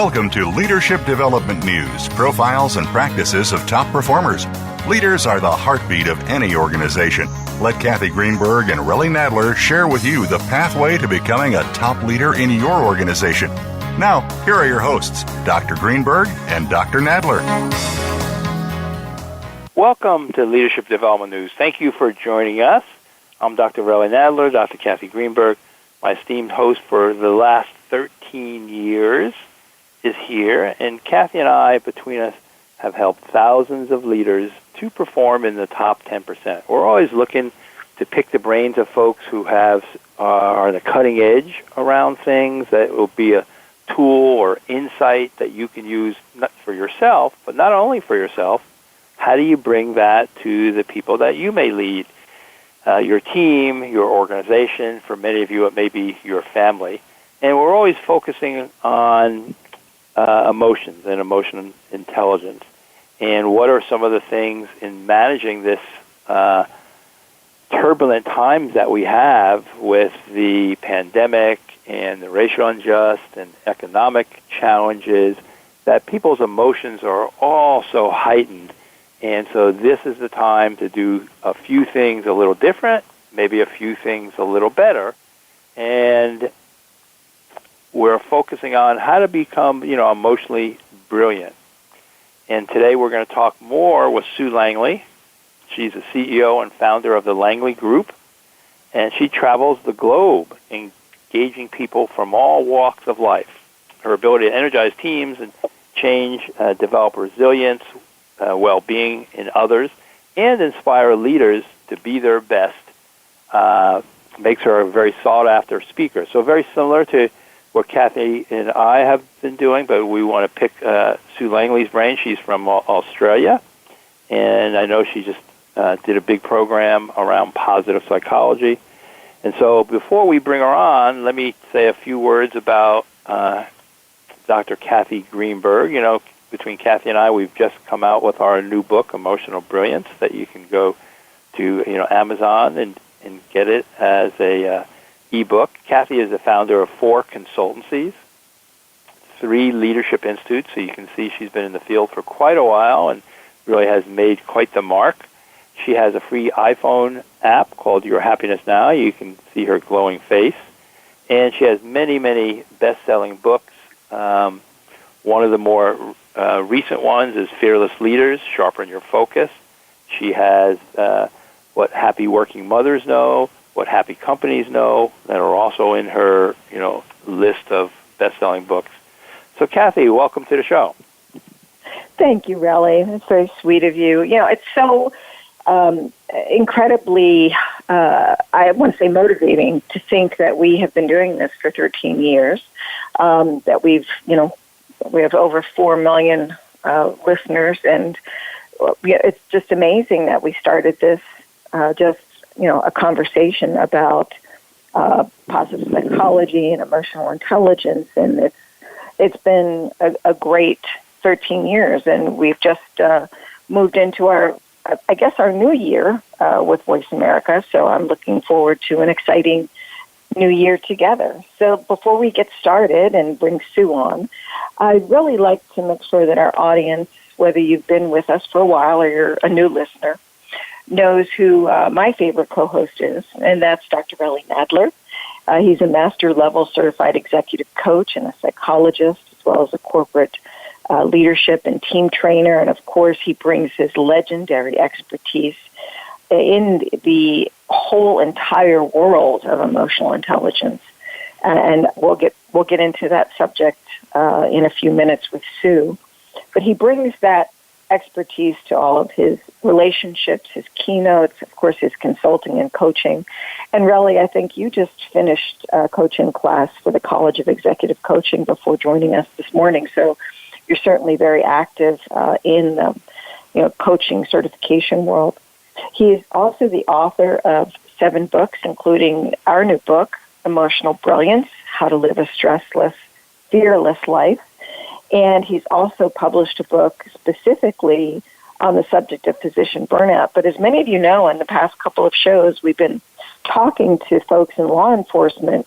Welcome to Leadership Development News, profiles and practices of top performers. Leaders are the heartbeat of any organization. Let Kathy Greenberg and Relly Nadler share with you the pathway to becoming a top leader in your organization. Now, here are your hosts, Dr. Greenberg and Dr. Nadler. Welcome to Leadership Development News. Thank you for joining us. I'm Dr. Relly Nadler, Dr. Kathy Greenberg. My esteemed host for the last 13 years is here, and Kathy and I, between us, have helped thousands of leaders to perform in the top 10%. We're always looking to pick the brains of folks who are the cutting edge around things that will be a tool or insight that you can use not for yourself, but not only for yourself. How do you bring that to the people that you may lead? Your team, your organization, for many of you it may be your family. And we're always focusing on emotions and emotional intelligence. And what are some of the things in managing this turbulent times that we have with the pandemic and the racial unjust and economic challenges, that people's emotions are all so heightened. And so this is the time to do a few things a little different, maybe a few things a little better. And we're focusing on how to become, emotionally brilliant. And today we're going to talk more with Sue Langley. She's the CEO and founder of the Langley Group, and she travels the globe engaging people from all walks of life. Her ability to energize teams and change, develop resilience, well-being in others, and inspire leaders to be their best makes her a very sought-after speaker. So very similar to what Kathy and I have been doing, but we want to pick Sue Langley's brain. She's from Australia, and I know she just did a big program around positive psychology. And so before we bring her on, let me say a few words about Dr. Kathy Greenberg. Between Kathy and I, we've just come out with our new book, Emotional Brilliance, that you can go to Amazon and get it as a ebook. Kathy is the founder of 4 consultancies, 3 leadership institutes, so you can see she's been in the field for quite a while and really has made quite the mark. She has a free iPhone app called Your Happiness Now. You can see her glowing face. And she has many, many best-selling books. One of the more recent ones is Fearless Leaders, Sharpen Your Focus. She has What Happy Working Mothers Know, What Happy Companies Know, that are also in her, list of best-selling books. So, Kathy, welcome to the show. Thank you, Relly. It's very sweet of you. It's so incredibly, I want to say motivating to think that we have been doing this for 13 years, that we have over 4 million listeners, and it's just amazing that we started this a conversation about positive psychology and emotional intelligence, and it's been a great 13 years, and we've just moved into our new year with Voice America, so I'm looking forward to an exciting new year together. So before we get started and bring Sue on, I'd really like to make sure that our audience, whether you've been with us for a while or you're a new listener, knows who my favorite co-host is, and that's Dr. Relly Nadler. He's a master-level certified executive coach and a psychologist, as well as a corporate leadership and team trainer, and of course he brings his legendary expertise in the whole entire world of emotional intelligence. And we'll get into that subject in a few minutes with Sue. But he brings that expertise to all of his relationships, his keynotes, of course, his consulting and coaching. And really, I think you just finished a coaching class for the College of Executive Coaching before joining us this morning. So you're certainly very active in the coaching certification world. He is also the author of 7 books, including our new book, Emotional Brilliance, How to Live a Stressless, Fearless Life. And he's also published a book specifically on the subject of physician burnout. But as many of you know, in the past couple of shows, we've been talking to folks in law enforcement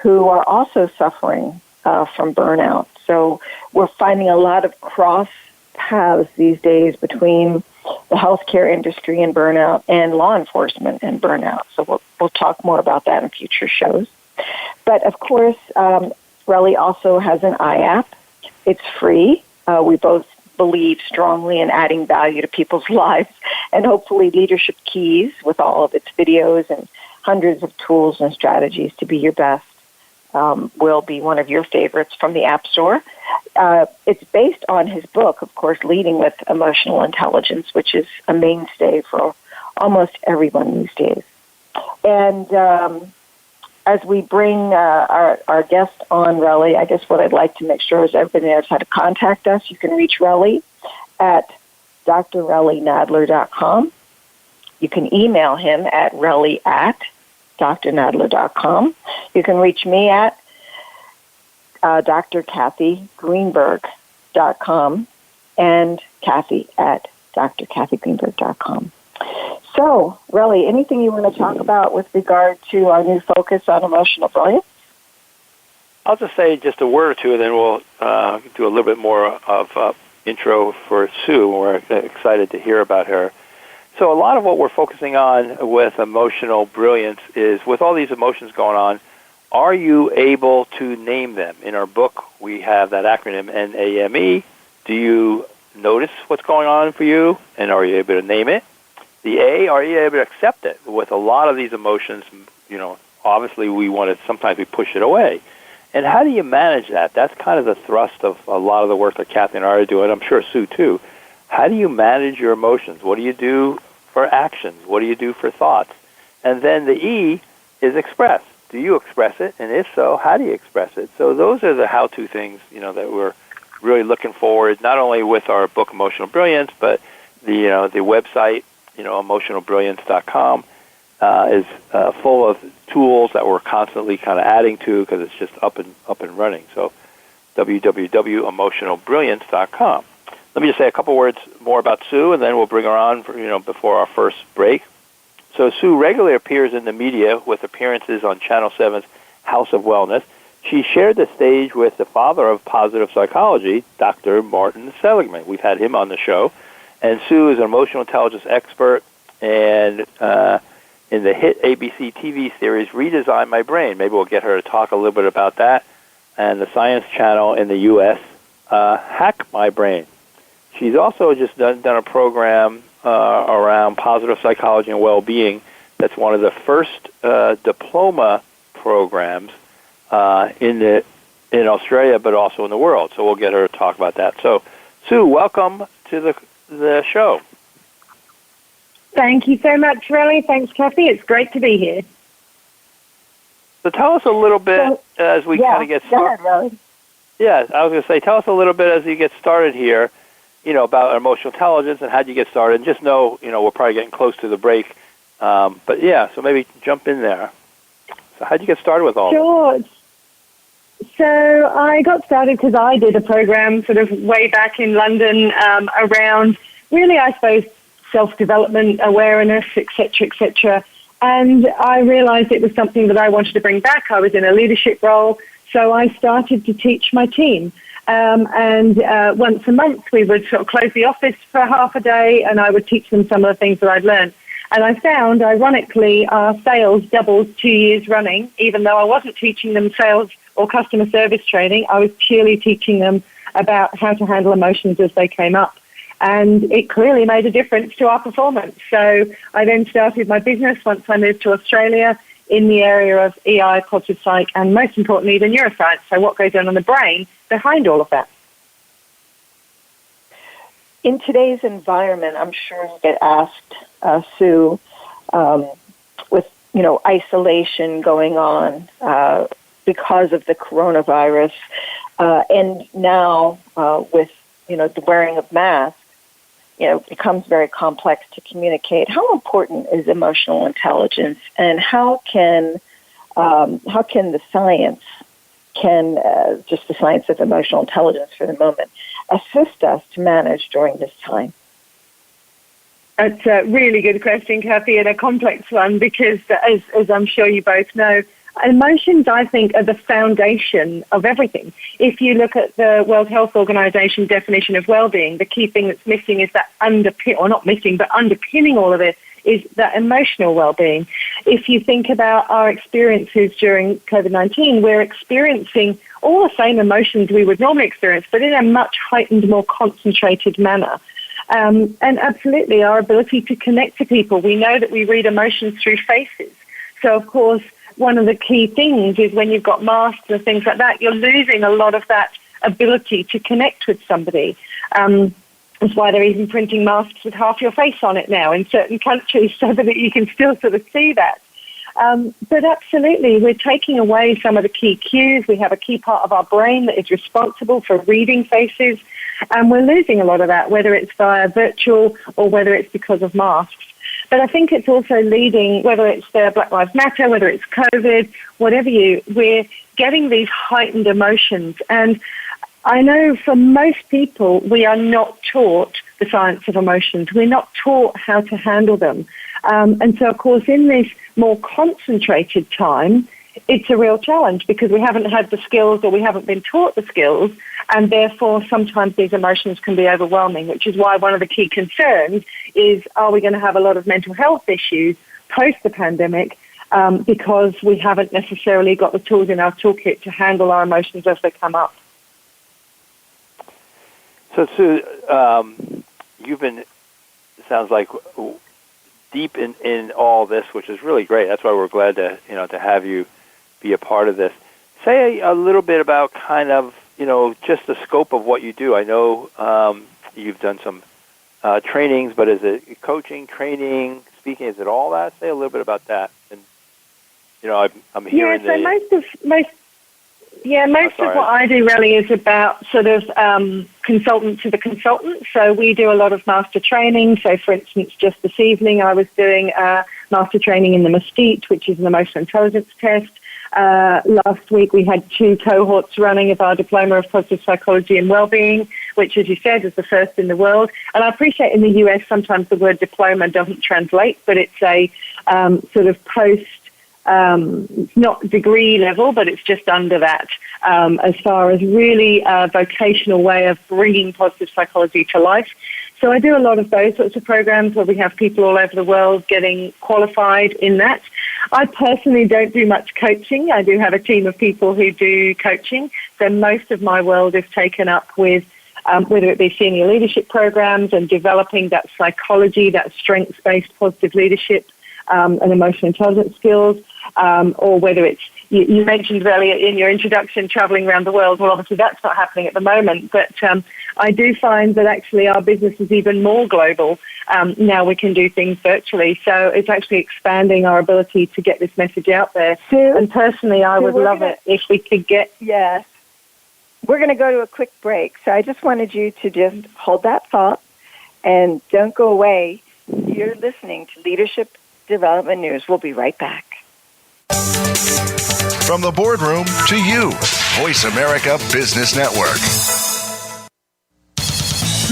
who are also suffering from burnout. So we're finding a lot of cross paths these days between the healthcare industry and burnout and law enforcement and burnout. So we'll talk more about that in future shows. But of course, Relly also has an iApp. It's free. We both believe strongly in adding value to people's lives, and hopefully Leadership Keys, with all of its videos and hundreds of tools and strategies to be your best, will be one of your favorites from the App Store. It's based on his book, of course, Leading with Emotional Intelligence, which is a mainstay for almost everyone these days. And as we bring our guest on, Relly, I guess what I'd like to make sure is everybody knows how to contact us. You can reach Relly at drrellynadler.com. You can email him at relly@drnadler.com. You can reach me at drkathygreenberg.com and Kathy at drkathygreenberg.com. So, Relly, anything you want to talk about with regard to our new focus on emotional brilliance? I'll just say just a word or two, and then we'll do a little bit more of intro for Sue. We're excited to hear about her. So a lot of what we're focusing on with emotional brilliance is, with all these emotions going on, are you able to name them? In our book, we have that acronym NAME. Do you notice what's going on for you, and are you able to name it? The A, are you able to accept it? With a lot of these emotions, obviously sometimes we push it away. And how do you manage that? That's kind of the thrust of a lot of the work that Kathy and I are doing. I'm sure Sue too. How do you manage your emotions? What do you do for actions? What do you do for thoughts? And then the E is express. Do you express it? And if so, how do you express it? So those are the how-to things, that we're really looking forward, not only with our book, Emotional Brilliance, but the website, emotionalbrilliance.com is full of tools that we're constantly kind of adding to because it's just up and running. So www.emotionalbrilliance.com. Let me just say a couple words more about Sue, and then we'll bring her on for, before our first break. So Sue regularly appears in the media with appearances on Channel 7's House of Wellness. She shared the stage with the father of positive psychology, Dr. Martin Seligman. We've had him on the show. And Sue is an emotional intelligence expert, and in the hit ABC TV series Redesign My Brain. Maybe we'll get her to talk a little bit about that. And the Science Channel in the U.S., Hack My Brain. She's also just done a program around positive psychology and well-being. That's one of the first diploma programs in Australia, but also in the world. So we'll get her to talk about that. So, Sue, welcome to the show. Thank you so much, Relly. Thanks, Kathy. It's great to be here. So tell us a little bit as we kind of get started. Go ahead, Relly. Yeah, I was going to say, tell us a little bit as you get started here, about emotional intelligence and how you get started. And just know, we're probably getting close to the break. But yeah, so maybe jump in there. So how'd you get started with all Sure. So I got started because I did a program sort of way back in London around really, I suppose, self-development, awareness, etc. And I realized it was something that I wanted to bring back. I was in a leadership role, so I started to teach my team. And once a month, we would sort of close the office for half a day, and I would teach them some of the things that I'd learned. And I found, ironically, our sales doubled 2 years running, even though I wasn't teaching them sales or customer service training. I was purely teaching them about how to handle emotions as they came up. And it clearly made a difference to our performance. So I then started my business once I moved to Australia in the area of EI, positive psych, and most importantly, the neuroscience. So what goes on in the brain behind all of that. In today's environment, I'm sure you get asked, Sue, with isolation going on because of the coronavirus, and now with the wearing of masks, it becomes very complex to communicate. How important is emotional intelligence, and how can the science, just the science of emotional intelligence for the moment, assist us to manage during this time? That's a really good question, Kathy, and a complex one because, as I'm sure you both know, Emotions, I think, are the foundation of everything. If you look at the World Health Organization definition of well-being, the key thing that's missing is that underpinning all of it is that emotional well-being. If you think about our experiences during COVID-19, we're experiencing all the same emotions we would normally experience, but in a much heightened, more concentrated manner. And absolutely, our ability to connect to people. We know that we read emotions through faces. So, of course, one of the key things is when you've got masks and things like that, you're losing a lot of that ability to connect with somebody. That's why they're even printing masks with half your face on it now in certain countries so that you can still sort of see that. But absolutely, we're taking away some of the key cues. We have a key part of our brain that is responsible for reading faces, and we're losing a lot of that, whether it's via virtual or whether it's because of masks. But I think it's also leading, whether it's the Black Lives Matter, whether it's COVID, we're getting these heightened emotions. And I know for most people, we are not taught the science of emotions. We're not taught how to handle them. And so, of course, in this more concentrated time, it's a real challenge because we haven't had the skills or we haven't been taught the skills, and therefore sometimes these emotions can be overwhelming, which is why one of the key concerns is, are we going to have a lot of mental health issues post the pandemic because we haven't necessarily got the tools in our toolkit to handle our emotions as they come up. So, Sue, you've been, sounds like, deep in all this, which is really great. That's why we're glad to have you be a part of this. Say a little bit about kind of, just the scope of what you do. I know you've done some trainings, but is it coaching, training, speaking? Is it all that? Say a little bit about that. And I'm hearing most of what I do really is about sort of consultant to the consultant. So we do a lot of master training. So, for instance, just this evening I was doing master training in the Mesquite, which is an emotional intelligence test. Last week we had 2 cohorts running of our Diploma of Positive Psychology and Wellbeing, which, as you said, is the first in the world. And I appreciate in the US sometimes the word diploma doesn't translate, but it's a sort of post, it's not degree level, but it's just under that as far as really a vocational way of bringing positive psychology to life. So I do a lot of those sorts of programs where we have people all over the world getting qualified in that. I personally don't do much coaching. I do have a team of people who do coaching. So most of my world is taken up with whether it be senior leadership programs and developing that psychology, that strengths-based positive leadership and emotional intelligence skills, or whether it's, you mentioned earlier in your introduction, traveling around the world. Well, obviously that's not happening at the moment, but I do find that actually our business is even more global. Now we can do things virtually, so it's actually expanding our ability to get this message out there. Sue, and personally, I would love it if we could get... Yes. We're going to go to a quick break, so I just wanted you to just hold that thought and don't go away. You're listening to Leadership Development News. We'll be right back. From the boardroom to you, Voice America Business Network.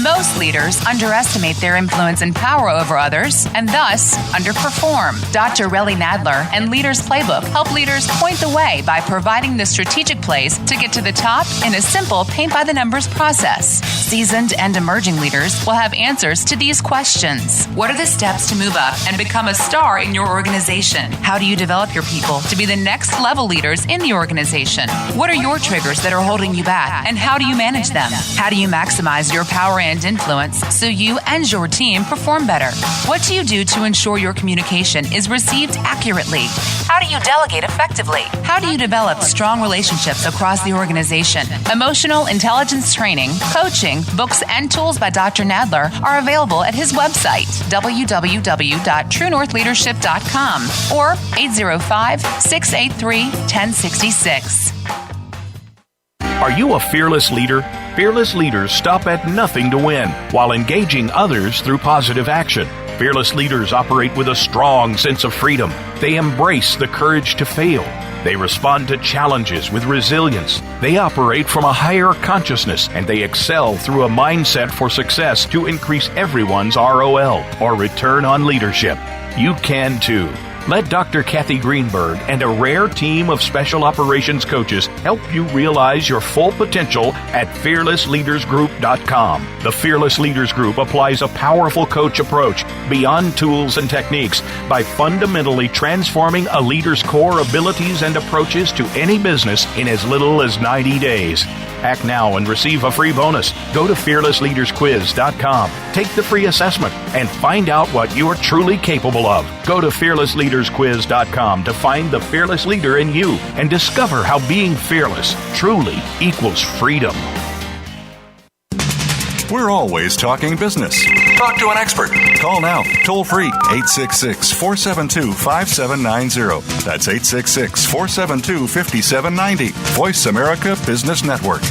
Most leaders underestimate their influence and power over others and thus underperform. Dr. Relly Nadler and Leaders Playbook help leaders point the way by providing the strategic plays to get to the top in a simple paint-by-the-numbers process. Seasoned and emerging leaders will have answers to these questions. What are the steps to move up and become a star in your organization? How do you develop your people to be the next level leaders in the organization? What are your triggers that are holding you back, and how do you manage them? How do you maximize your power and influence so you and your team perform better? What do you do to ensure your communication is received accurately? How do you delegate effectively? How do you develop strong relationships across the organization? Emotional intelligence training, coaching, books, and tools by Dr. Nadler are available at his website, www.truenorthleadership.com or 805-683-1066. Are you a fearless leader? Fearless leaders stop at nothing to win while engaging others through positive action. Fearless leaders operate with a strong sense of freedom. They embrace the courage to fail. They respond to challenges with resilience. They operate from a higher consciousness, and they excel through a mindset for success to increase everyone's ROL, or return on leadership. You can too. Let Dr. Kathy Greenberg and a rare team of special operations coaches help you realize your full potential at fearlessleadersgroup.com. The Fearless Leaders Group applies a powerful coach approach beyond tools and techniques by fundamentally transforming a leader's core abilities and approaches to any business in as little as 90 days. Act now and receive a free bonus. Go to fearlessleadersquiz.com. Take the free assessment and find out what you're truly capable of. Go to fearlessleadersquiz.com to find the fearless leader in you and discover how being fearless truly equals freedom. We're always talking business. Talk to an expert. Call now, toll free, 866-472-5790. That's 866-472-5790. Voice America Business Network.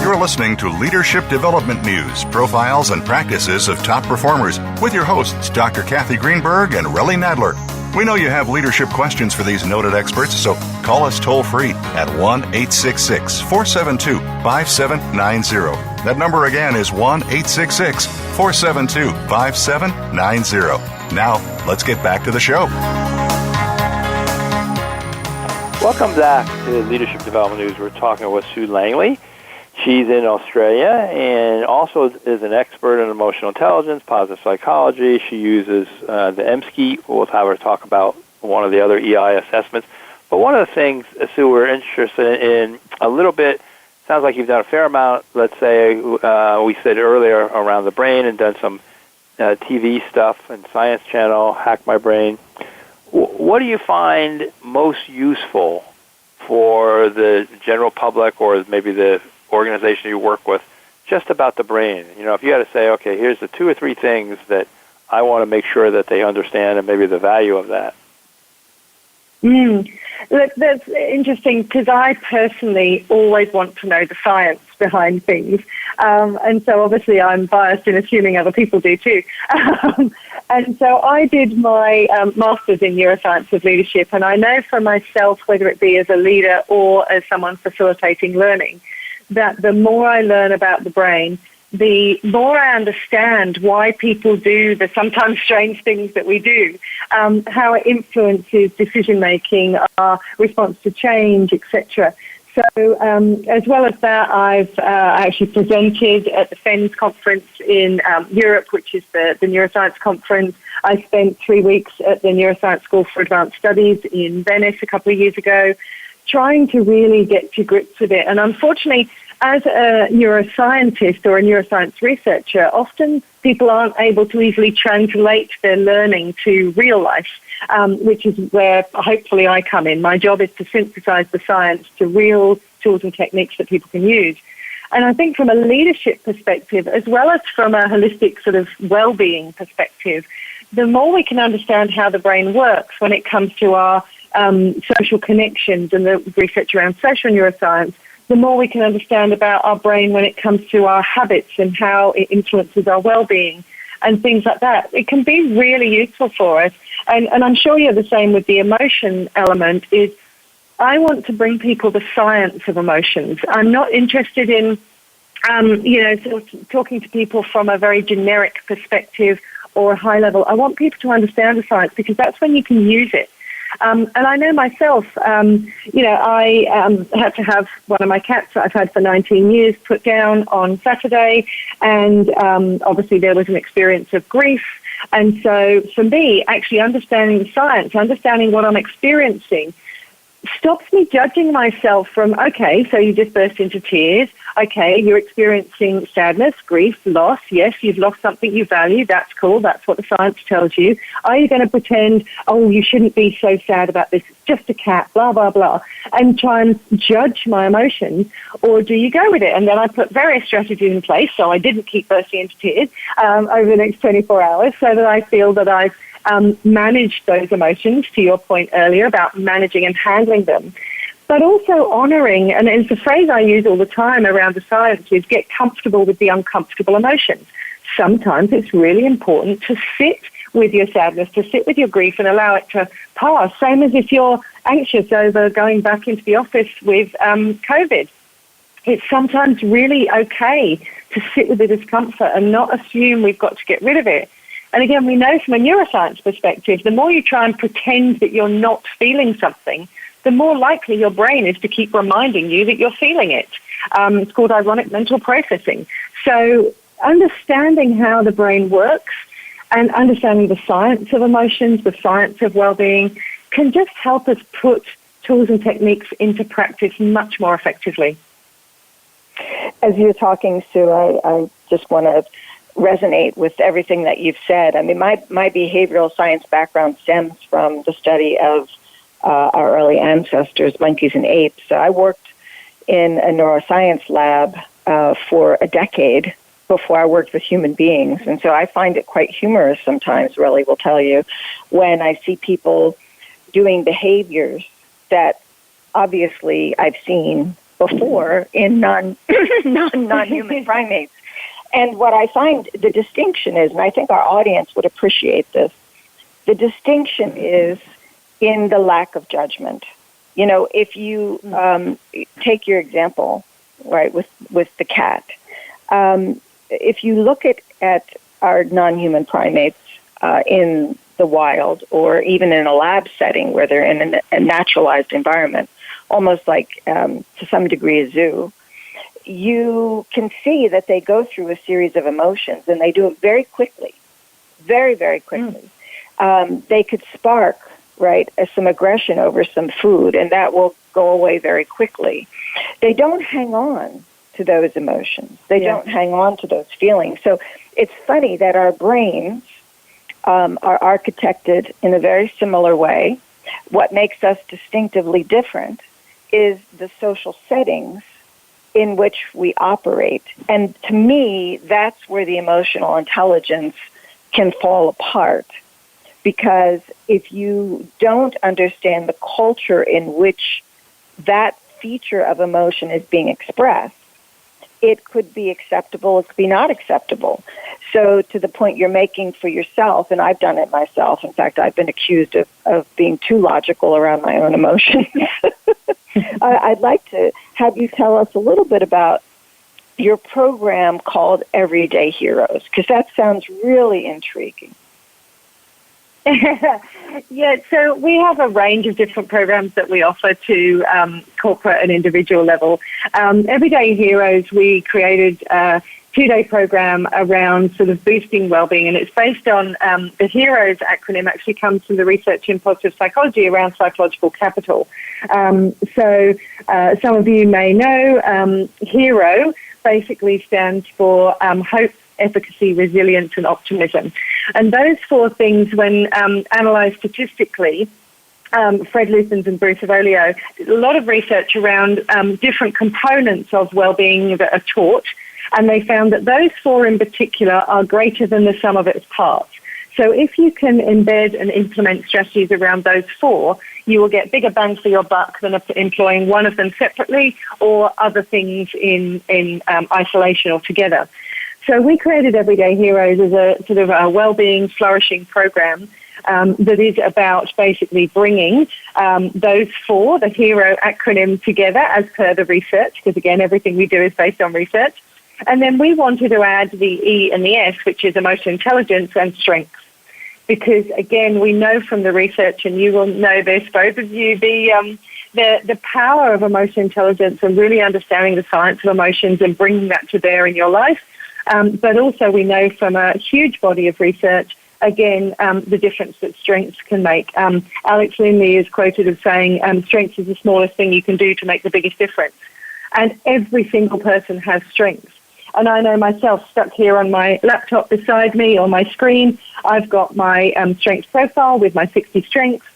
You're listening to Leadership Development News, Profiles and Practices of Top Performers with your hosts, Dr. Kathy Greenberg and Relly Nadler. We know you have leadership questions for these noted experts, so call us toll-free at 1-866-472-5790. That number again is 1-866-472-5790. Now, let's get back to the show. Welcome back to Leadership Development News. We're talking with Sue Langley. She's in Australia and also is an expert in emotional intelligence, positive psychology. She uses the EMSCI. We'll have her talk about one of the other EI assessments. But one of the things, Sue, we're interested in a little bit, sounds like you've done a fair amount, let's say, we said earlier, around the brain and done some TV stuff and Science Channel, Hack My Brain. What do you find most useful for the general public or maybe the organization you work with, just about the brain? You know, if you had to say, okay, here's the 2 or 3 things that I want to make sure that they understand and maybe the value of that. Look, that's interesting because I personally always want to know the science behind things. And so obviously I'm biased in assuming other people do too. And so I did my master's in neuroscience of leadership, and I know for myself, whether it be as a leader or as someone facilitating learning, that the more I learn about the brain, the more I understand why people do the sometimes strange things that we do, how it influences decision-making, our response to change, etc. So as well as that, I've actually presented at the FENS conference in Europe, which is the neuroscience conference. I spent 3 weeks at the Neuroscience School for Advanced Studies in Venice a couple of years ago, trying to really get to grips with it. And unfortunately, as a neuroscientist or a neuroscience researcher, often people aren't able to easily translate their learning to real life, which is where hopefully I come in. My job is to synthesize the science to real tools and techniques that people can use. And I think from a leadership perspective, as well as from a holistic sort of well-being perspective, the more we can understand how the brain works when it comes to our social connections and the research around social neuroscience, the more we can understand about our brain when it comes to our habits and how it influences our well-being and things like that. It can be really useful for us. And I'm sure you're the same with the emotion element, is I want to bring people the science of emotions. I'm not interested in, sort of talking to people from a very generic perspective or a high level. I want people to understand the science because that's when you can use it. And I know myself, I had to have one of my cats that I've had for 19 years put down on Saturday, and obviously there was an experience of grief. And so for me, actually understanding the science, understanding what I'm experiencing, stops me judging myself from, okay, so you just burst into tears. Okay, you're experiencing sadness, grief, loss. Yes, you've lost something you value. That's cool. That's what the science tells you. Are you going to pretend, oh, you shouldn't be so sad about this? It's just a cat, blah, blah, blah, and try and judge my emotions? Or do you go with it? And then I put various strategies in place so I didn't keep bursting into tears over the next 24 hours so that I feel that I've managed those emotions, to your point earlier about managing and handling them, but also honoring, and it's a phrase I use all the time around the science, is get comfortable with the uncomfortable emotions. Sometimes it's really important to sit with your sadness, to sit with your grief and allow it to pass, same as if you're anxious over going back into the office with COVID. it's sometimes really okay to sit with the discomfort and not assume we've got to get rid of it. And again, we know from a neuroscience perspective, the more you try and pretend that you're not feeling something, the more likely your brain is to keep reminding you that you're feeling it. It's called ironic mental processing. So understanding how the brain works and understanding the science of emotions, the science of well-being, can just help us put tools and techniques into practice much more effectively. As you're talking, Sue, I just want to resonate with everything that you've said. I mean, my behavioral science background stems from the study of our early ancestors, monkeys and apes. So I worked in a neuroscience lab for a decade before I worked with human beings. And so I find it quite humorous sometimes, really, will tell you, when I see people doing behaviors that obviously I've seen before in non-human primates. And what I find the distinction is, and I think our audience would appreciate this, the distinction is in the lack of judgment. You know, if you take your example, right, with the cat, if you look at our non-human primates in the wild or even in a lab setting where they're in a naturalized environment, almost like to some degree a zoo, you can see that they go through a series of emotions and they do it very quickly, very, very quickly. They could spark, right, some aggression over some food, and that will go away very quickly. They don't hang on to those emotions. They don't hang on to those feelings. So it's funny that our brains are architected in a very similar way. What makes us distinctively different is the social settings in which we operate. And to me, that's where the emotional intelligence can fall apart. Because if you don't understand the culture in which that feature of emotion is being expressed, it could be acceptable, it could be not acceptable. So to the point you're making for yourself, and I've done it myself, in fact, I've been accused of being too logical around my own emotions. I'd like to have you tell us a little bit about your program called Everyday Heroes, because that sounds really intriguing. Yeah, so we have a range of different programs that we offer to corporate and individual level. Everyday Heroes, we created a 2-day program around sort of boosting well-being, and it's based on the HEROES acronym actually comes from the research in positive psychology around psychological capital. So some of you may know HERO basically stands for hope, efficacy, resilience, and optimism. And those 4 things, when analysed statistically, Fred Luthens and Bruce Avolio did a lot of research around different components of well-being that are taught, and they found that those 4 in particular are greater than the sum of its parts. So if you can embed and implement strategies around those 4, you will get bigger bang for your buck than employing one of them separately or other things in isolation altogether. So we created Everyday Heroes as a sort of a well-being, flourishing program that is about basically bringing those 4, the HERO acronym, together as per the research, because again, everything we do is based on research. And then we wanted to add the E and the S, which is emotional intelligence and strengths. Because again, we know from the research, and you will know this, both of you, the power of emotional intelligence and really understanding the science of emotions and bringing that to bear in your life. But also we know from a huge body of research, again, the difference that strengths can make. Alex Linley is quoted as saying, strength is the smallest thing you can do to make the biggest difference. And every single person has strengths. And I know myself, stuck here on my laptop beside me on my screen, I've got my strengths profile with my 60 strengths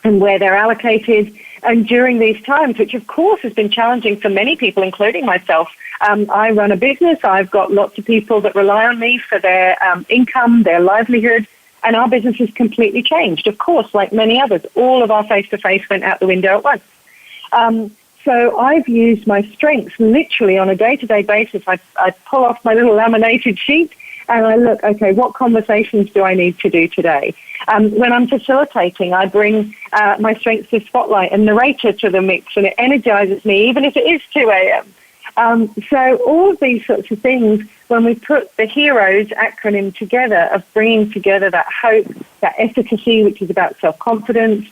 and where they're allocated. And during these times, which of course has been challenging for many people, including myself, I run a business. I've got lots of people that rely on me for their income, their livelihood, and our business has completely changed. Of course, like many others, all of our face-to-face went out the window at once. So I've used my strengths literally on a day-to-day basis. I pull off my little laminated sheet and I look, okay, what conversations do I need to do today? When I'm facilitating, I bring my strengths to spotlight and narrator to the mix, and it energizes me, even if it is 2 a.m. So all of these sorts of things, when we put the HEROES acronym together, of bringing together that hope, that efficacy, which is about self-confidence,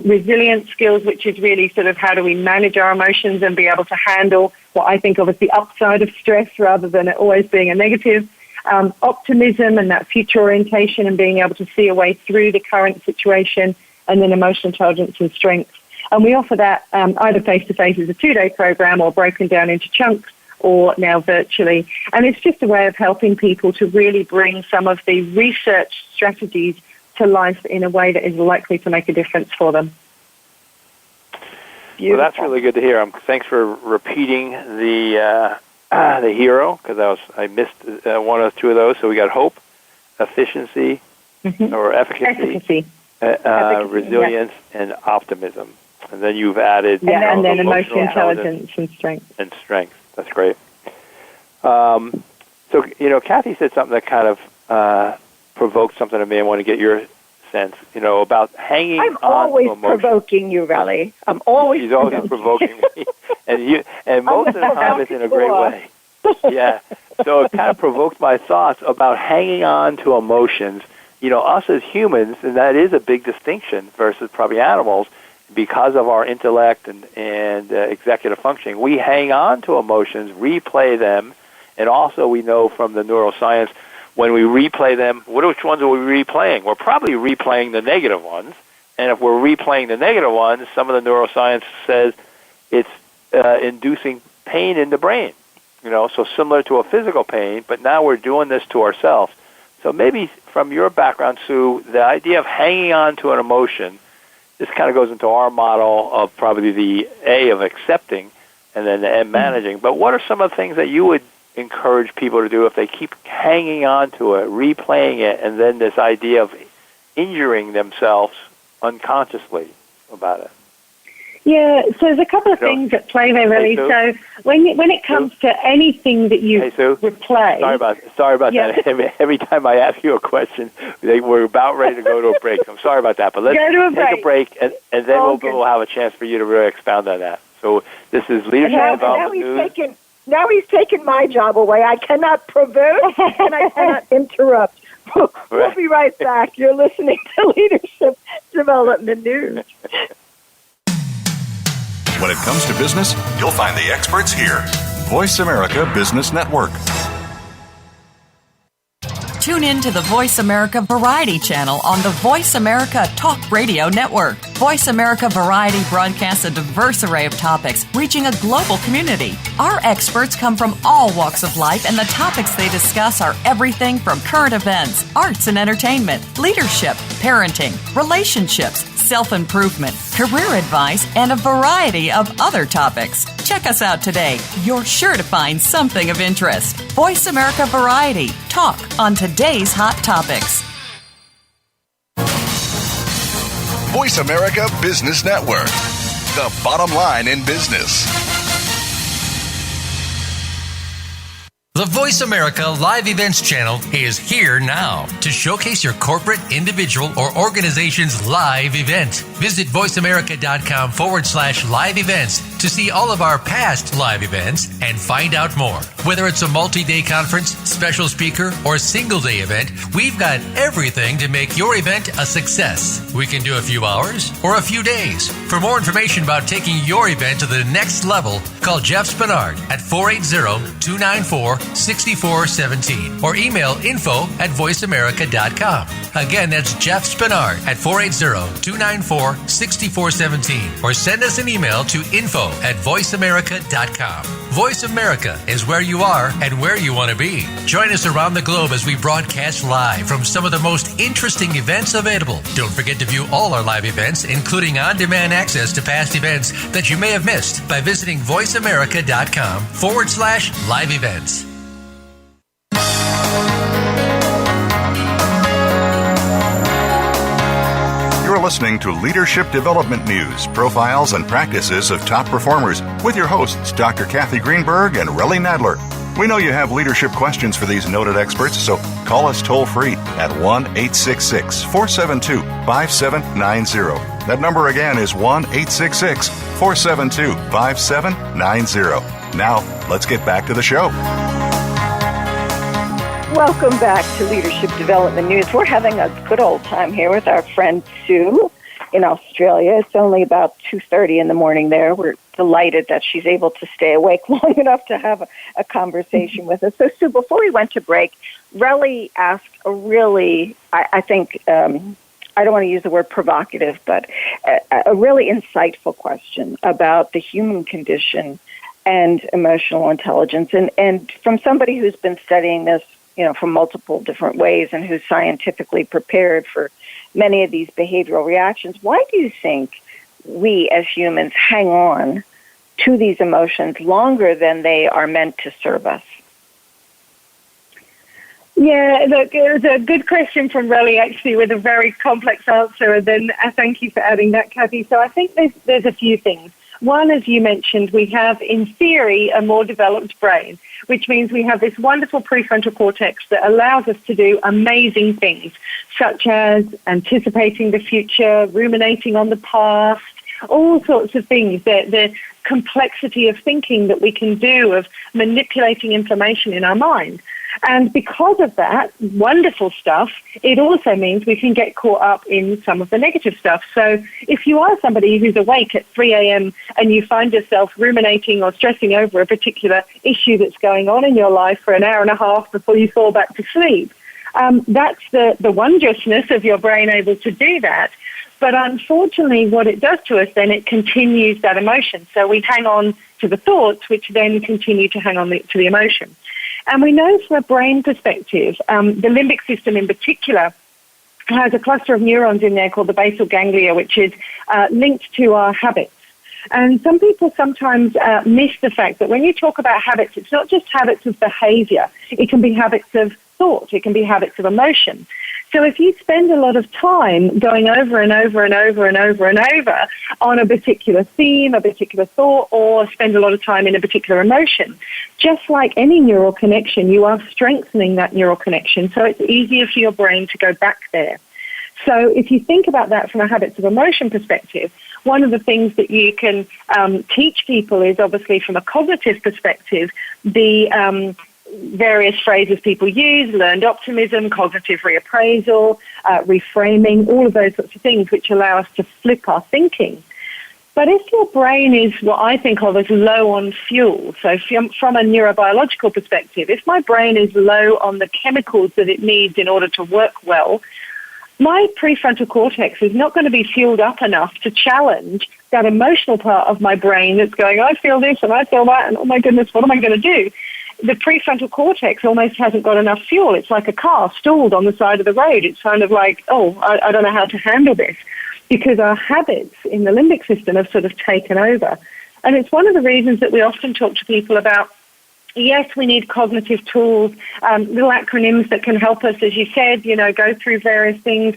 resilience skills, which is really sort of how do we manage our emotions and be able to handle what I think of as the upside of stress rather than it always being a negative, optimism and that future orientation and being able to see a way through the current situation, and then emotional intelligence and strength. And we offer that either face-to-face as a 2-day program or broken down into chunks or now virtually. And it's just a way of helping people to really bring some of the research strategies to life in a way that is likely to make a difference for them. Well, that's really good to hear. Thanks for repeating the HERO, because I missed one or two of those. So we got hope, efficiency, or efficacy. Resilience, and optimism. And then you've added and then emotional intelligence and strength. And strength. That's great. So, Kathy said something that kind of provoked something in me. I want to get your sense, about hanging on to emotions. I'm always provoking you, Relly. She's always provoking me. And most of the time it's in a great way. Yeah. So it kind of provoked my thoughts about hanging on to emotions. Us as humans, and that is a big distinction versus probably animals, because of our intellect and executive functioning, we hang on to emotions, replay them, and also we know from the neuroscience, when we replay them, which ones are we replaying? We're probably replaying the negative ones, and if we're replaying the negative ones, some of the neuroscience says it's inducing pain in the brain, so similar to a physical pain, but now we're doing this to ourselves. So maybe from your background, Sue, the idea of hanging on to an emotion, this kind of goes into our model of probably the A of accepting and then the M managing. But what are some of the things that you would encourage people to do if they keep hanging on to it, replaying it, and then this idea of injuring themselves unconsciously about it? Yeah, so there's a couple of things at play there, really. So when it comes to anything that you replay... Sorry about that. Every time I ask you a question, we're about ready to go to a break. I'm sorry about that, but let's take a break, and then we'll have a chance for you to really expound on that. So this is Leadership Development News. Now he's taken my job away. I cannot provoke and I cannot interrupt. We'll be right back. You're listening to Leadership Development News. When it comes to business, you'll find the experts here. Voice America Business Network. Tune in to the Voice America Variety channel on the Voice America Talk Radio Network. Voice America Variety broadcasts a diverse array of topics, reaching a global community. Our experts come from all walks of life, and the topics they discuss are everything from current events, arts and entertainment, leadership, parenting, relationships, self-improvement, career advice, and a variety of other topics. Check us out today. You're sure to find something of interest. Voice America Variety. Talk on today's hot topics. Voice America Business Network. The bottom line in business. The Voice America Live Events channel is here now to showcase your corporate, individual, or organization's live event. Visit voiceamerica.com/live events to see all of our past live events and find out more. Whether it's a multi-day conference, special speaker, or single-day event, we've got everything to make your event a success. We can do a few hours or a few days. For more information about taking your event to the next level, call Jeff Spinard at 480-294-6417 or email info@voiceamerica.com. Again, that's Jeff Spinard at 480-294-6417 or send us an email to info@voiceamerica.com. Voice America is where you are and where you want to be. Join us around the globe as we broadcast live from some of the most interesting events available. Don't forget to view all our live events, including on-demand access to past events that you may have missed by visiting voiceamerica.com/live events. You're listening to Leadership Development News, profiles and practices of top performers with your hosts, Dr. Kathy Greenberg and Relly Nadler. We know you have leadership questions for these noted experts, so call us toll-free at 1-866-472-5790. That number again is 1-866-472-5790. Now, let's get back to the show. Welcome back to Leadership Development News. We're having a good old time here with our friend Sue in Australia. It's only about 2:30 in the morning there. We're delighted that she's able to stay awake long enough to have a conversation with us. So, Sue, before we went to break, Relly asked a really, I think, I don't want to use the word provocative, but a really insightful question about the human condition and emotional intelligence. And from somebody who's been studying this, from multiple different ways and who's scientifically prepared for many of these behavioral reactions, why do you think we as humans hang on to these emotions longer than they are meant to serve us? Yeah, look, it was a good question from Relly, actually, with a very complex answer. And then thank you for adding that, Kathy. So I think there's a few things. One, as you mentioned, we have, in theory, a more developed brain, which means we have this wonderful prefrontal cortex that allows us to do amazing things, such as anticipating the future, ruminating on the past, all sorts of things, the complexity of thinking that we can do, of manipulating information in our mind. And because of that wonderful stuff, it also means we can get caught up in some of the negative stuff. So if you are somebody who's awake at 3 a.m. and you find yourself ruminating or stressing over a particular issue that's going on in your life for an hour and a half before you fall back to sleep, that's the wondrousness of your brain able to do that. But unfortunately, what it does to us, then it continues that emotion. So we hang on to the thoughts, which then continue to hang on to the emotion. And we know from a brain perspective, the limbic system in particular has a cluster of neurons in there called the basal ganglia, which is linked to our habits. And some people sometimes miss the fact that when you talk about habits, it's not just habits of behavior. It can be habits of thought. It can be habits of emotion. So if you spend a lot of time going over and over and over and over and over on a particular theme, a particular thought, or spend a lot of time in a particular emotion, just like any neural connection, you are strengthening that neural connection. So it's easier for your brain to go back there. So if you think about that from a habits of emotion perspective, one of the things that you can teach people is obviously from a cognitive perspective, the various phrases people use, learned optimism, cognitive reappraisal, reframing, all of those sorts of things which allow us to flip our thinking. But if your brain is what I think of as low on fuel, so from a neurobiological perspective, if my brain is low on the chemicals that it needs in order to work well, my prefrontal cortex is not going to be fueled up enough to challenge that emotional part of my brain that's going, I feel this and I feel that, and oh my goodness, what am I going to do? The prefrontal cortex almost hasn't got enough fuel. It's like a car stalled on the side of the road. It's kind of like, I don't know how to handle this, because our habits in the limbic system have sort of taken over. And it's one of the reasons that we often talk to people about, yes, we need cognitive tools, little acronyms that can help us, as you said, go through various things.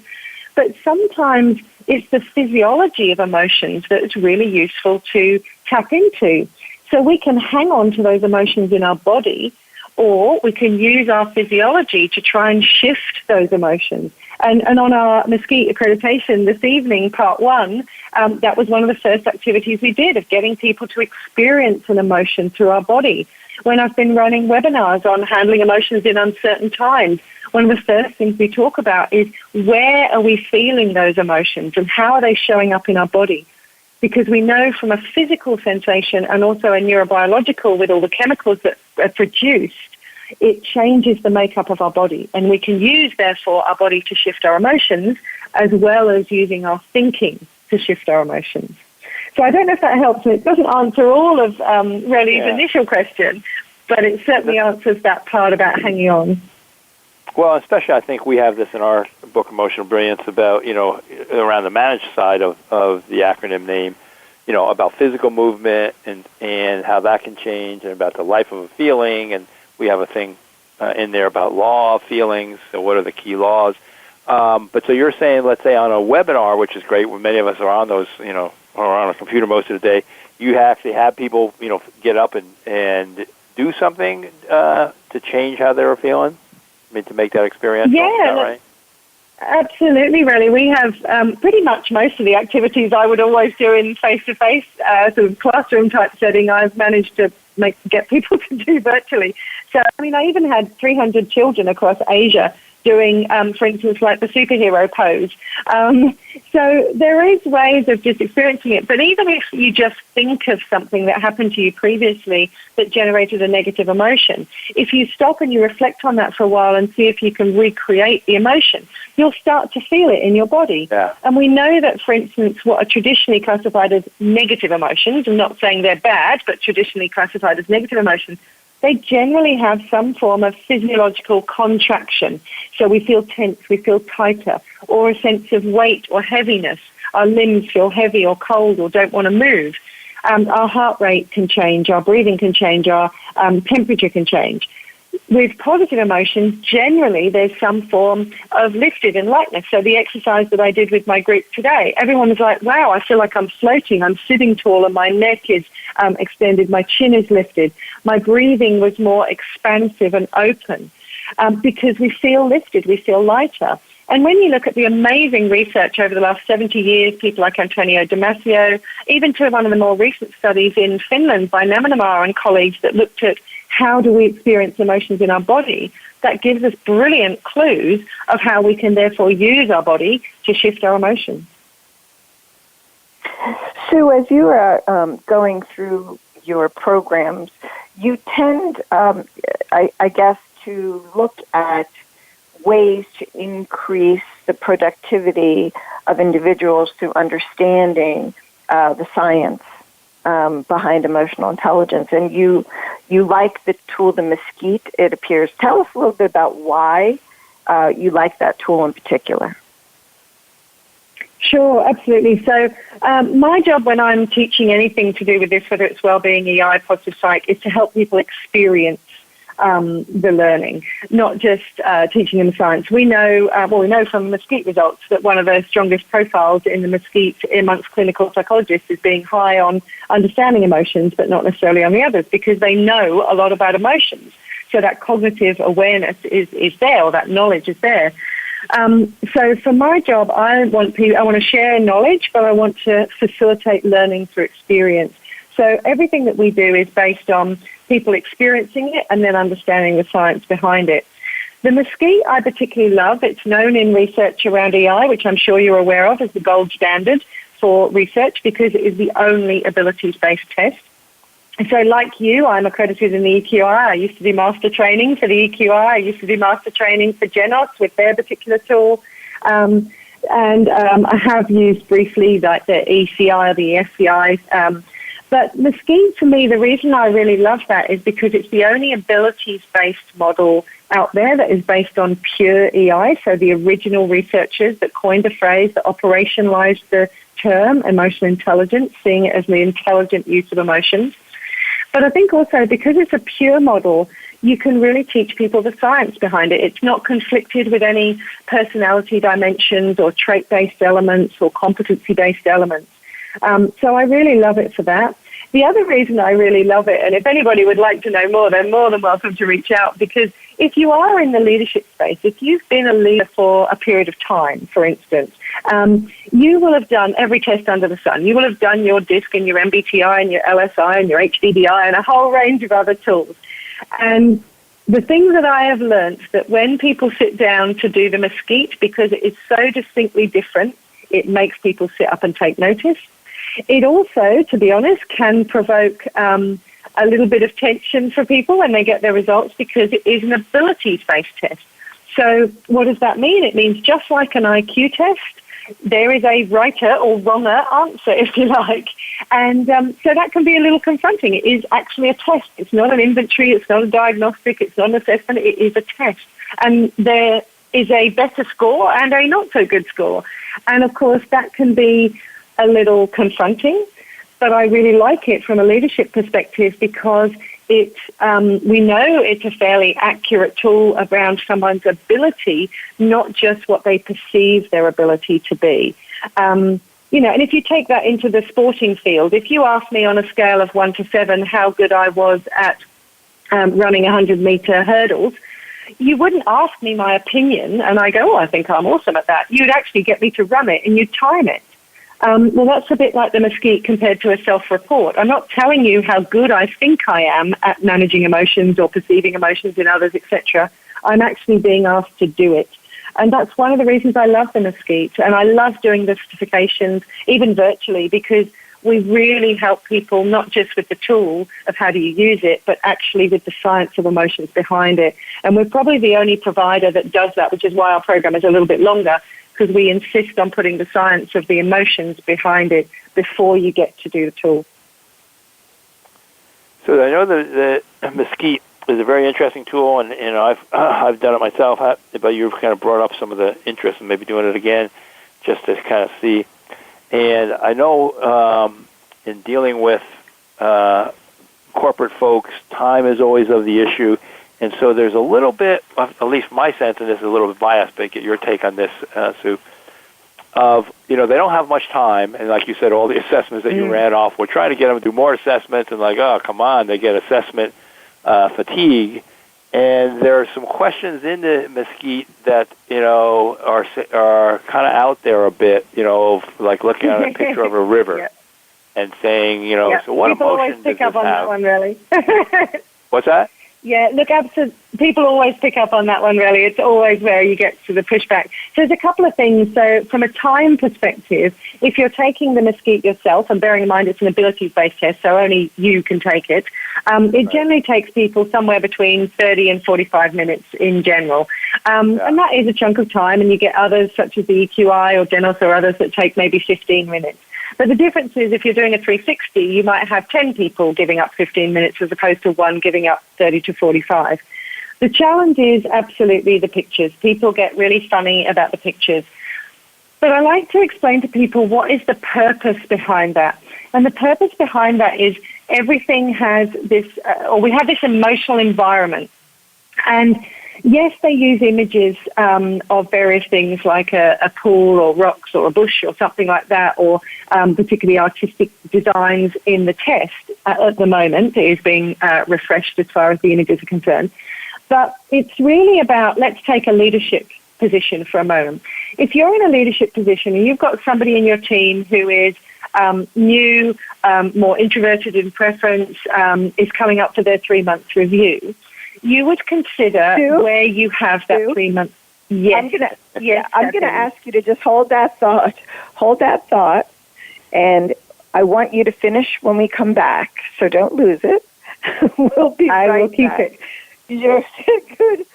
But sometimes it's the physiology of emotions that is really useful to tap into. So we can hang on to those emotions in our body, or we can use our physiology to try and shift those emotions. And on our Mesquite accreditation this evening, part 1, that was one of the first activities we did, of getting people to experience an emotion through our body. When I've been running webinars on handling emotions in uncertain times, one of the first things we talk about is where are we feeling those emotions and how are they showing up in our body? Because we know from a physical sensation and also a neurobiological, with all the chemicals that are produced, it changes the makeup of our body. And we can use, therefore, our body to shift our emotions, as well as using our thinking to shift our emotions. So I don't know if that helps. It doesn't answer all of Relly's initial question, but it certainly answers that part about hanging on. Well, especially I think we have this in our book, Emotional Brilliance, about, around the managed side of the acronym name, about physical movement and how that can change, and about the life of a feeling. And we have a thing in there about law of feelings. So what are the key laws? But so you're saying, let's say on a webinar, which is great when many of us are on those, or on a computer most of the day, you actually have people, get up and do something to change how they were feeling? To make that experience? Yeah, is that right? Absolutely, really. We have pretty much most of the activities I would always do in face-to-face, sort of classroom-type setting, I've managed to get people to do virtually. So, I mean, I even had 300 children across Asia doing, for instance, like the superhero pose. So there is ways of just experiencing it. But even if you just think of something that happened to you previously that generated a negative emotion, if you stop and you reflect on that for a while and see if you can recreate the emotion, you'll start to feel it in your body. Yeah. And we know that, for instance, what are traditionally classified as negative emotions, I'm not saying they're bad, but traditionally classified as negative emotions, they generally have some form of physiological contraction. So we feel tense, we feel tighter, or a sense of weight or heaviness. Our limbs feel heavy or cold or don't want to move. Our heart rate can change, our breathing can change, our temperature can change. With positive emotions, generally there's some form of lifted and lightness. So the exercise that I did with my group today, everyone was like, wow, I feel like I'm floating, I'm sitting taller, my neck is extended, my chin is lifted. My breathing was more expansive and open because we feel lifted, we feel lighter. And when you look at the amazing research over the last 70 years, people like Antonio Damasio, even to one of the more recent studies in Finland by Nemanamar and colleagues that looked at how do we experience emotions in our body, that gives us brilliant clues of how we can therefore use our body to shift our emotions. Sue, as you are going through your programs, you tend, I guess, to look at ways to increase the productivity of individuals through understanding the science behind emotional intelligence. And you like the tool, the Mesquite, it appears. Tell us a little bit about why you like that tool in particular. Sure, absolutely. So my job when I'm teaching anything to do with this, whether it's well-being, EI, positive psych, is to help people experience the learning, not just teaching them science. We know, we know from Mesquite results that one of the strongest profiles in the Mesquite amongst clinical psychologists is being high on understanding emotions, but not necessarily on the others, because they know a lot about emotions. So that cognitive awareness is there, or that knowledge is there. So for my job, I want to share knowledge, but I want to facilitate learning through experience. So everything that we do is based on people experiencing it and then understanding the science behind it. The Mesquite I particularly love. It's known in research around EI, which I'm sure you're aware of, as the gold standard for research because it is the only abilities-based test. So like you, I'm accredited in the EQI. I used to do master training for the EQI. I used to do master training for Genos with their particular tool. And I have used briefly like the ECI or the SCI. But Mesquite, for me, the reason I really love that is because it's the only abilities-based model out there that is based on pure EI, so the original researchers that coined the phrase, that operationalized the term emotional intelligence, seeing it as the intelligent use of emotions. But I think also because it's a pure model, you can really teach people the science behind it. It's not conflicted with any personality dimensions or trait-based elements or competency-based elements. So I really love it for that. The other reason I really love it, and if anybody would like to know more, they're more than welcome to reach out, because if you are in the leadership space, if you've been a leader for a period of time, for instance, you will have done every test under the sun. You will have done your DISC and your MBTI and your LSI and your HDBI and a whole range of other tools. And the thing that I have learned that when people sit down to do the Mesquite, because it is so distinctly different, it makes people sit up and take notice. It also, to be honest, can provoke a little bit of tension for people when they get their results because it is an abilities-based test. So what does that mean? It means just like an IQ test, there is a righter or wronger answer, if you like. And so that can be a little confronting. It is actually a test. It's not an inventory. It's not a diagnostic. It's not an assessment. It is a test. And there is a better score and a not-so-good score. And, of course, that can be a little confronting, but I really like it from a leadership perspective because we know it's a fairly accurate tool around someone's ability, not just what they perceive their ability to be. And if you take that into the sporting field, if you ask me on a scale of 1 to 7 how good I was at running 100-meter hurdles, you wouldn't ask me my opinion, and I go, I think I'm awesome at that. You'd actually get me to run it, and you'd time it. Well, that's a bit like the Mesquite compared to a self-report. I'm not telling you how good I think I am at managing emotions or perceiving emotions in others, etc. I'm actually being asked to do it. And that's one of the reasons I love the Mesquite. And I love doing the certifications, even virtually, because we really help people not just with the tool of how do you use it, but actually with the science of emotions behind it. And we're probably the only provider that does that, which is why our program is a little bit longer, because we insist on putting the science of the emotions behind it before you get to do the tool. So I know that the Mesquite is a very interesting tool, and I've done it myself, but you've kind of brought up some of the interest in maybe doing it again just to kind of see. And I know in dealing with corporate folks, time is always of the issue. And so there's a little bit, at least my sense, and this is a little bit biased, but get your take on this, Sue, of, they don't have much time. And like you said, all the assessments that you ran off, we're trying to get them to do more assessments, and like, oh, come on, they get assessment fatigue. And there are some questions in the Mesquite that, are kind of out there a bit, of like looking at a picture of a river and saying, so what people emotion always pick does up this on have? that one, really. What's that? Yeah, look, people always pick up on that one, really. It's always where you get to the pushback. So there's a couple of things. So from a time perspective, if you're taking the Mesquite yourself, and bearing in mind it's an abilities-based test, so only you can take it, it generally takes people somewhere between 30 and 45 minutes in general. And that is a chunk of time, and you get others such as the EQI or Denos or others that take maybe 15 minutes. But the difference is if you're doing a 360, you might have 10 people giving up 15 minutes as opposed to one giving up 30 to 45. The challenge is absolutely the pictures. People get really funny about the pictures. But I like to explain to people what is the purpose behind that. And the purpose behind that is everything has this, or we have this emotional environment. And yes, they use images of various things like a pool or rocks or a bush or something like that, or particularly artistic designs in the test at the moment. It is being refreshed as far as the images are concerned. But it's really about, let's take a leadership position for a moment. If you're in a leadership position and you've got somebody in your team who is new, more introverted in preference, is coming up for their 3-month review, you would consider where you have that 3 months. Yes. I'm gonna ask you to just hold that thought, and I want you to finish when we come back, so don't lose it. We'll be right back. I will keep it. You're good.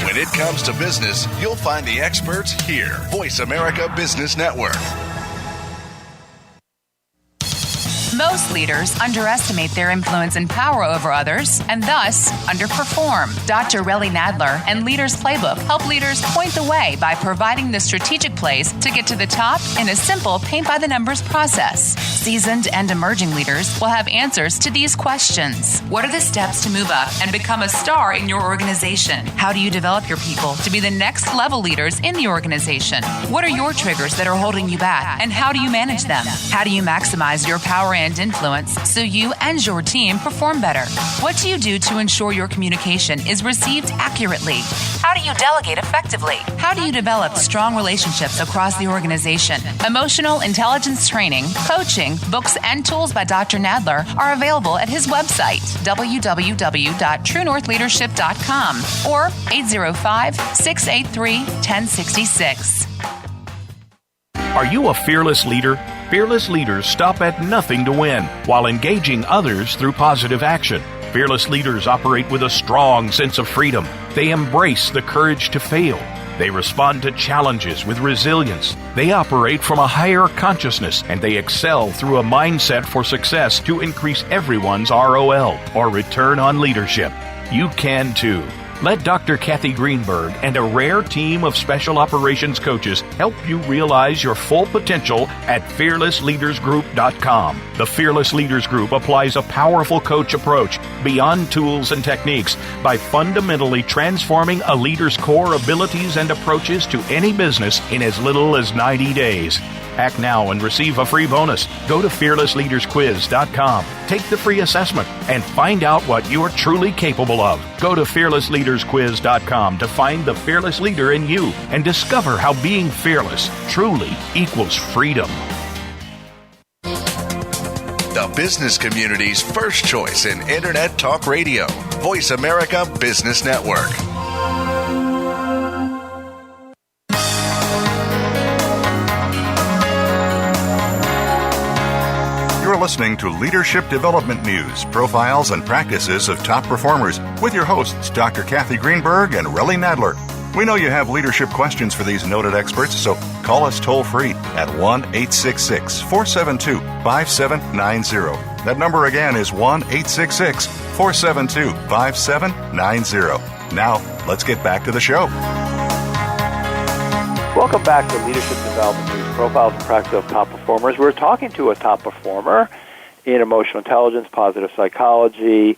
When it comes to business, you'll find the experts here. Voice America Business Network. Most leaders underestimate their influence and power over others and thus underperform. Dr. Relly Nadler and Leaders Playbook help leaders point the way by providing the strategic plays to get to the top in a simple paint-by-the-numbers process. Seasoned and emerging leaders will have answers to these questions. What are the steps to move up and become a star in your organization? How do you develop your people to be the next level leaders in the organization? What are your triggers that are holding you back, and how do you manage them? How do you maximize your power and influence so you and your team perform better? What do you do to ensure your communication is received accurately? How do you delegate effectively? How do you develop strong relationships across the organization? Emotional intelligence training, coaching, books, and tools by Dr. Nadler are available at his website, www.truenorthleadership.com or 805-683-1066. Are you a fearless leader? Fearless leaders stop at nothing to win while engaging others through positive action. Fearless leaders operate with a strong sense of freedom. They embrace the courage to fail. They respond to challenges with resilience. They operate from a higher consciousness, and they excel through a mindset for success to increase everyone's ROL, or return on leadership. You can too. Let Dr. Kathy Greenberg and a rare team of special operations coaches help you realize your full potential at fearlessleadersgroup.com. The Fearless Leaders Group applies a powerful coach approach beyond tools and techniques by fundamentally transforming a leader's core abilities and approaches to any business in as little as 90 days. Act now and receive a free bonus. Go to fearlessleadersquiz.com. Take the free assessment and find out what you are truly capable of. Go to fearlessleadersquiz.com to find the fearless leader in you and discover how being fearless truly equals freedom. The business community's first choice in Internet Talk Radio. Voice America Business Network. You're listening to Leadership Development News, Profiles and Practices of Top Performers with your hosts, Dr. Kathy Greenberg and Relly Nadler. We know you have leadership questions for these noted experts, so call us toll-free at 1-866-472-5790. That number again is 1-866-472-5790. Now, let's get back to the show. Welcome back to Leadership Development News, Profiles and Practices of Top Performers. We're talking to a top performer in emotional intelligence, positive psychology.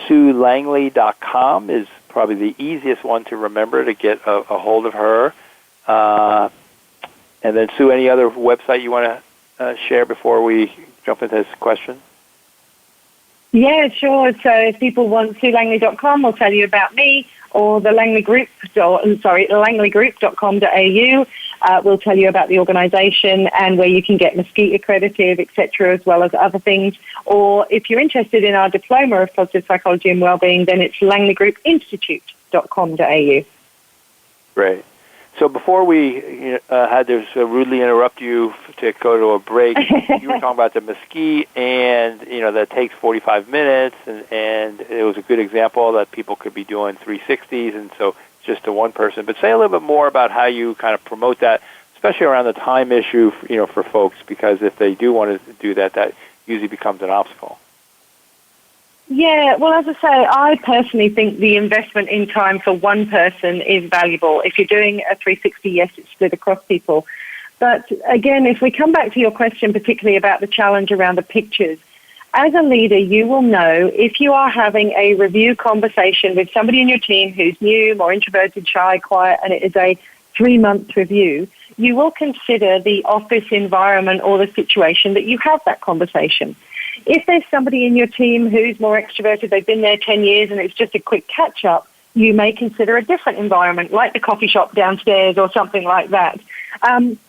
SueLangley.com is probably the easiest one to remember to get a hold of her. And then, Sue, any other website you want to share before we jump into this question? Yeah, sure. So if people want SueLangley.com, we'll tell you about me, or the Langley Group, langley.com.au. We'll tell you about the organization and where you can get Mesquite accredited, etc., as well as other things. Or if you're interested in our diploma of positive psychology and wellbeing, then it's langleygroupinstitute.com.au. Great. So before we had to rudely interrupt you to go to a break, you were talking about the Mesquite, and that takes 45 minutes, and it was a good example that people could be doing 360s, and so just to one person. But say a little bit more about how you kind of promote that, especially around the time issue, for folks, because if they do want to do that, that usually becomes an obstacle. Yeah, well, as I say, I personally think the investment in time for one person is valuable. If you're doing a 360, yes, it's split across people. But again, if we come back to your question, particularly about the challenge around the pictures, as a leader, you will know if you are having a review conversation with somebody in your team who's new, more introverted, shy, quiet, and it is a 3-month review, you will consider the office environment or the situation that you have that conversation. If there's somebody in your team who's more extroverted, they've been there 10 years and it's just a quick catch-up, you may consider a different environment, like the coffee shop downstairs or something like that.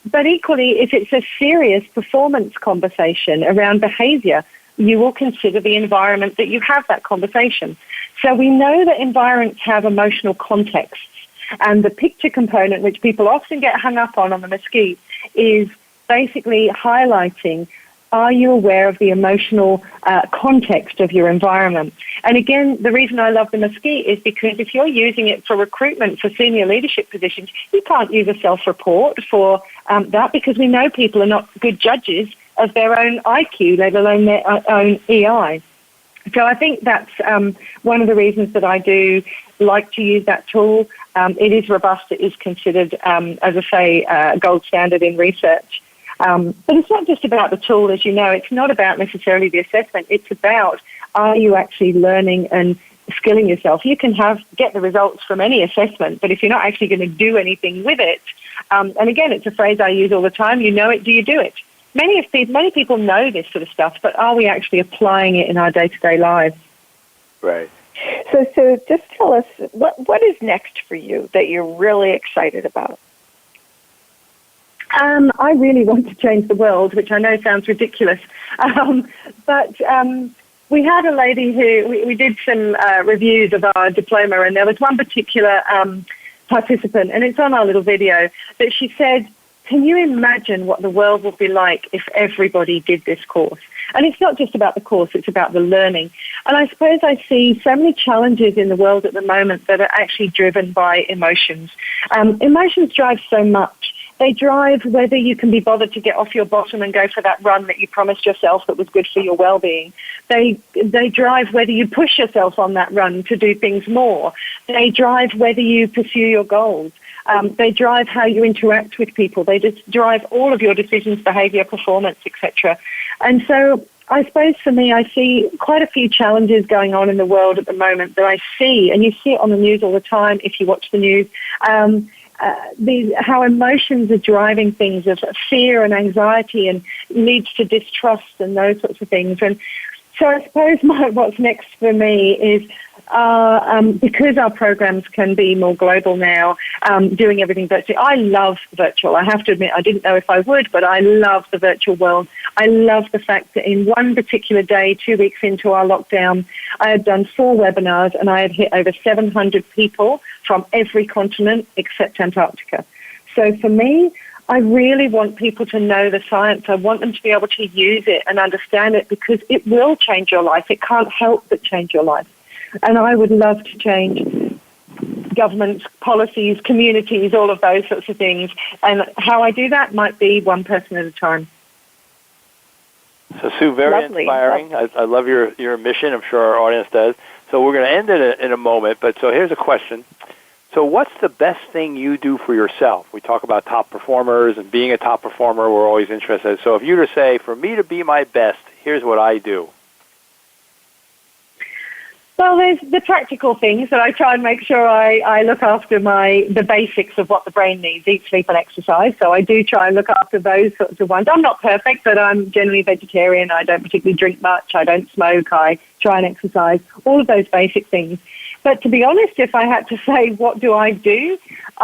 But equally, if it's a serious performance conversation around behavior, you will consider the environment that you have that conversation. So we know that environments have emotional contexts, and the picture component, which people often get hung up on the Mesquite, is basically highlighting, are you aware of the emotional context of your environment? And again, the reason I love the Mesquite is because if you're using it for recruitment for senior leadership positions, you can't use a self-report for that, because we know people are not good judges of their own IQ, let alone their own EI. So I think that's one of the reasons that I do like to use that tool. It is robust. It is considered, as I say, gold standard in research. But it's not just about the tool, as you know. It's not about necessarily the assessment. It's about, are you actually learning and skilling yourself? You can get the results from any assessment, but if you're not actually going to do anything with it, and again, it's a phrase I use all the time, you know it, do you do it? Many people know this sort of stuff, but are we actually applying it in our day-to-day lives? Right. So just tell us, what is next for you that you're really excited about? I really want to change the world, which I know sounds ridiculous. But we had a lady who, we did some reviews of our diploma, and there was one particular participant, and it's on our little video, that she said, can you imagine what the world would be like if everybody did this course? And it's not just about the course, it's about the learning. And I suppose I see so many challenges in the world at the moment that are actually driven by emotions. Emotions drive so much. They drive whether you can be bothered to get off your bottom and go for that run that you promised yourself that was good for your well-being. They drive whether you push yourself on that run to do things more. They drive whether you pursue your goals. They drive how you interact with people. They just drive all of your decisions, behavior, performance, etc. And so I suppose for me, I see quite a few challenges going on in the world at the moment that I see, and you see it on the news all the time if you watch the news, how emotions are driving things of fear and anxiety and leads to distrust and those sorts of things. And so I suppose what's next for me is because our programs can be more global now, doing everything virtually. I love virtual. I have to admit, I didn't know if I would, but I love the virtual world. I love the fact that in one particular day, 2 weeks into our lockdown, I had done 4 webinars and I had hit over 700 people from every continent except Antarctica. So for me, I really want people to know the science. I want them to be able to use it and understand it because it will change your life. It can't help but change your life. And I would love to change governments, policies, communities, all of those sorts of things. And how I do that might be one person at a time. So, Sue, very Lovely. inspiring. I love your mission. I'm sure our audience does. So we're going to end it in a moment. But so here's a question. So what's the best thing you do for yourself? We talk about top performers and being a top performer. We're always interested. So if you were to say, for me to be my best, here's what I do. Well, there's the practical things that I try and make sure I look after the basics of what the brain needs, eat, sleep, and exercise. So I do try and look after those sorts of ones. I'm not perfect, but I'm generally vegetarian. I don't particularly drink much. I don't smoke. I try and exercise, all of those basic things. But to be honest, if I had to say what do, I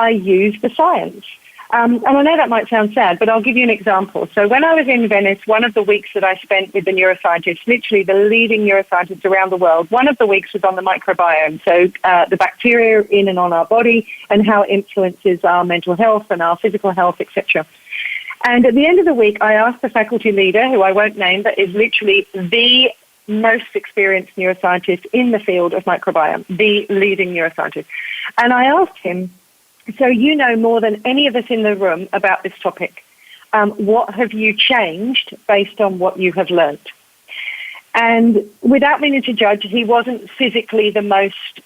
use the science. And I know that might sound sad, but I'll give you an example. So when I was in Venice, one of the weeks that I spent with the neuroscientists, literally the leading neuroscientists around the world, one of the weeks was on the microbiome, so the bacteria in and on our body and how it influences our mental health and our physical health, etc. And at the end of the week, I asked the faculty leader, who I won't name, but is literally the most experienced neuroscientist in the field of microbiome, the leading neuroscientist. And I asked him, so you know more than any of us in the room about this topic. What have you changed based on what you have learnt? And without meaning to judge, he wasn't physically the most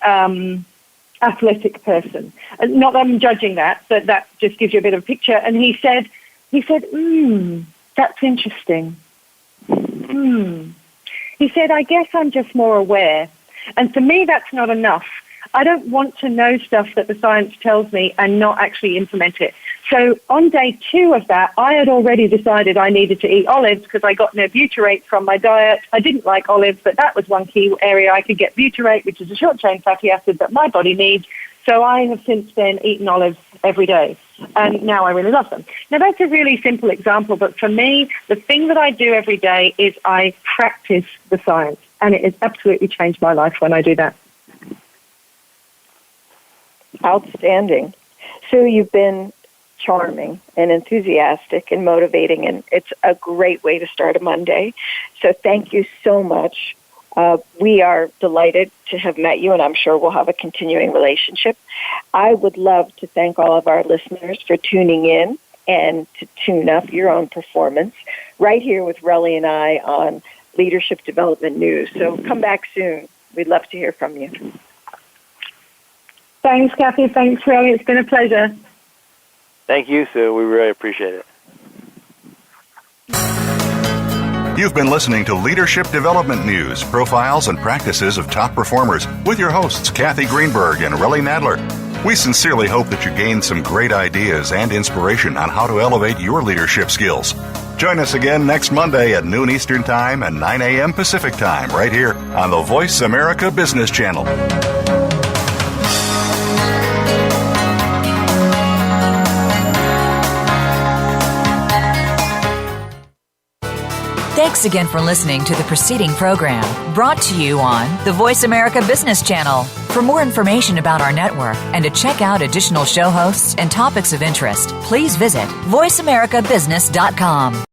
athletic person. Not that I'm judging that, but that just gives you a bit of a picture. And he said, that's interesting. He said, I guess I'm just more aware. And for me, that's not enough. I don't want to know stuff that the science tells me and not actually implement it. So on day 2 of that, I had already decided I needed to eat olives because I got no butyrate from my diet. I didn't like olives, but that was one key area I could get butyrate, which is a short-chain fatty acid that my body needs. So I have since then eaten olives every day, and now I really love them. Now, that's a really simple example, but for me, the thing that I do every day is I practice the science, and it has absolutely changed my life when I do that. Outstanding. Sue, you've been charming and enthusiastic and motivating, and it's a great way to start a Monday. So thank you so much. We are delighted to have met you, and I'm sure we'll have a continuing relationship. I would love to thank all of our listeners for tuning in and to tune up your own performance right here with Relly and I on Leadership Development News. So come back soon. We'd love to hear from you. Thanks, Kathy. Thanks, Relly. It's been a pleasure. Thank you, Sue. We really appreciate it. You've been listening to Leadership Development News, profiles and practices of top performers with your hosts, Kathy Greenberg and Relly Nadler. We sincerely hope that you gained some great ideas and inspiration on how to elevate your leadership skills. Join us again next Monday at noon Eastern Time and 9 a.m. Pacific Time right here on the Voice America Business Channel. Thanks again for listening to the preceding program brought to you on the Voice America Business Channel. For more information about our network and to check out additional show hosts and topics of interest, please visit voiceamericabusiness.com.